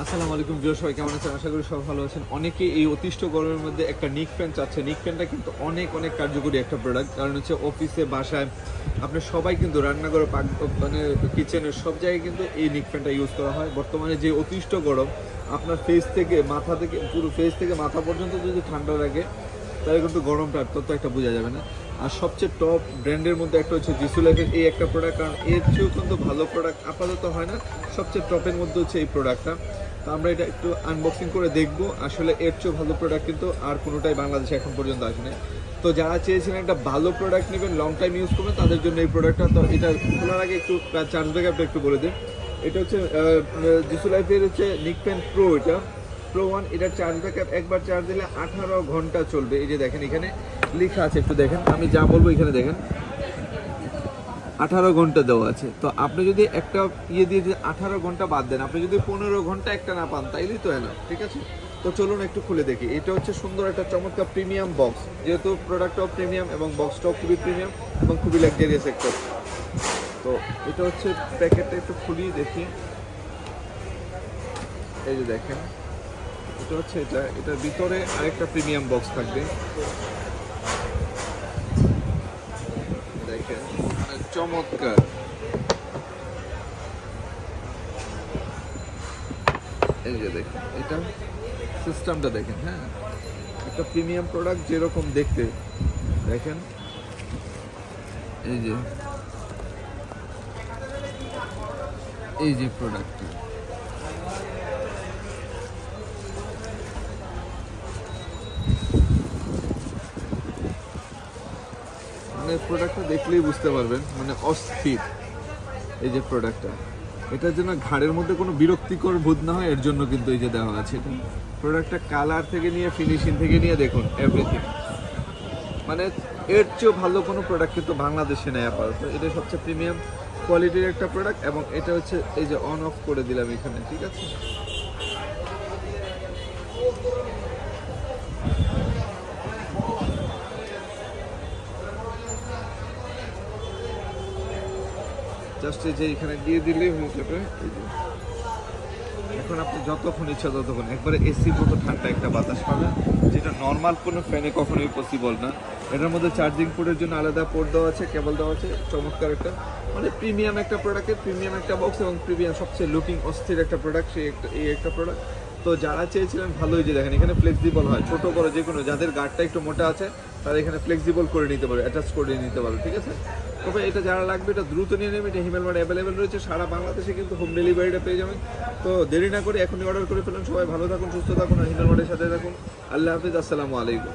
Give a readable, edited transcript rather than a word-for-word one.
আসসালামু আলাইকুম ভিউয়ার্স, সবাই কেমন আছেন? আশা করি সব ভালো আছেন। অনেকে এই অতিষ্ঠ গরমের মধ্যে একটা নিক ফ্যান চাচ্ছে। নিক ফ্যানটা কিন্তু অনেক অনেক কার্যকরী একটা প্রোডাক্ট, কারণ হচ্ছে অফিসে বাসায় আপনার সবাই কিন্তু রান্নাঘরে মানে কিচেনের সব জায়গায় কিন্তু এই নিক ফ্যানটা ইউজ করা হয়। বর্তমানে যে অতিষ্ঠ গরম আপনার ফেস থেকে মাথা থেকে পুরো ফেস থেকে মাথা পর্যন্ত যদি ঠান্ডা লাগে তাহলে কিন্তু গরমটা তত একটা বোঝা যাবে না। আর সবচেয়ে টপ ব্র্যান্ডের মধ্যে একটা হচ্ছে জিসু লাইফের এই একটা প্রোডাক্ট, কারণ এর চেয়েও কিন্তু ভালো প্রোডাক্ট আপাতত হয় না। সবচেয়ে টপের মধ্যে হচ্ছে এই প্রোডাক্টটা। তো আমরা এটা একটু আনবক্সিং করে দেখব। আসলে এর চেয়েও ভালো প্রোডাক্ট কিন্তু আর কোনোটাই বাংলাদেশে এখন পর্যন্ত আসেনি। তো যারা চেয়েছিলেন একটা ভালো প্রোডাক্ট নেবেন, লং টাইম ইউজ করবেন, তাদের জন্য এই প্রোডাক্টটা। তো এটা খোলার আগে একটু চার্জ ব্যাকআপটা একটু বলে দিন। এটা হচ্ছে জিসু লাইফের হচ্ছে নিক ফ্যান প্রো, এটা প্রো 1। এটার চার্জ ব্যাকআপ একবার চার্জ দিলে 18 ঘন্টা চলবে। এই যে দেখেন এখানে লেখা আছে, একটু দেখেন, আমি যা বলবো এখানে দেখেন 18 ঘন্টা দেওয়া আছে। তো আপনি যদি একটা দিয়ে 18 ঘন্টা বাদ দেন, আপনি যদি 15 ঘন্টা একটা না পান তাইলেই তো এনা, ঠিক আছে? তো চলুন একটু খুলে দেখি। এটা হচ্ছে সুন্দর একটা চমৎকার প্রিমিয়াম বক্স, যেহেতু প্রোডাক্টটাও প্রিমিয়াম এবং বক্সটাও খুবই প্রিমিয়াম এবং খুবই লাক্সারিয়াস একটা। তো এটা হচ্ছে প্যাকেটটা একটু খুলিয়ে দেখি। এই যে দেখেন, এটা হচ্ছে এটার ভিতরে আরেকটা প্রিমিয়াম বক্স থাকবে। দেখেন চমৎকার, এই যে দেখেন এটা সিস্টেমটা দেখেন। হ্যাঁ, একটা প্রিমিয়াম প্রোডাক্ট যেরকম দেখতে দেখেন, এই যে প্রোডাক্টটা মানে প্রোডাক্টটা দেখলেই বুঝতে পারবেন, মানে অস্থির। এই যে প্রোডাক্টটা, এটার জন্য ঘাড়ের মধ্যে কোনো বিরক্তিকর বোধ না হয়, এর জন্য কিন্তু এই যে দেওয়া আছে। এটা প্রোডাক্টটা কালার থেকে নিয়ে ফিনিশিং থেকে নিয়ে দেখুন এভরিথিং, মানে এর চেয়েও ভালো কোনো প্রোডাক্ট কিন্তু বাংলাদেশে নেই আপাতত। এটা সবচেয়ে প্রিমিয়াম কোয়ালিটির একটা প্রোডাক্ট। এবং এটা হচ্ছে এই যে অন অফ করে দিলাম এখানে, ঠিক আছে? জাস্ট এই যে এখানে দিয়ে দিলেই হয়ে যাবে। এই যে এখন আপনি যতক্ষণ ইচ্ছা ততক্ষণ একবারে এসির মতো ঠান্ডা একটা বাতাস পাবেন, যেটা নর্মাল কোনো ফ্যানে কখনোই পসিবল না। এটার মধ্যে চার্জিং পোর্টের জন্য আলাদা পোর্ট দেওয়া আছে, কেবল দেওয়া আছে। চমৎকার একটা, মানে প্রিমিয়াম একটা প্রোডাক্টের প্রিমিয়াম একটা বক্স এবং প্রিমিয়াম সবচেয়ে লুকিং অস্থির একটা প্রোডাক্ট, এই একটা প্রোডাক্ট। তো যারা চেয়েছিলেন ভালোই, যে দেখেন এখানে ফ্লেক্সিবল হয়, ছোটো বড়ো যে কোনো, যাদের গার্ডটা একটু মোটা আছে তারা এখানে ফ্লেক্সিবল করে নিতে পারবে, অ্যাটাচ করে নিতে পারবে, ঠিক আছে? তবে এটা যারা লাগবে এটা দ্রুত নিয়ে নেবে। এটা হিমেল মার্ট অ্যাভেলেবেল রয়েছে সারা বাংলাদেশে, কিন্তু হোম ডেলিভারিটা পেয়ে যাবেন। তো দেরি না করে এখনই অর্ডার করে ফেলুন। সবাই ভালো থাকুন, সুস্থ থাকুন, আর হিমেল মার্টের সাথে থাকুন। আল্লাহ হাফিজ, আসসালামু আলাইকুম।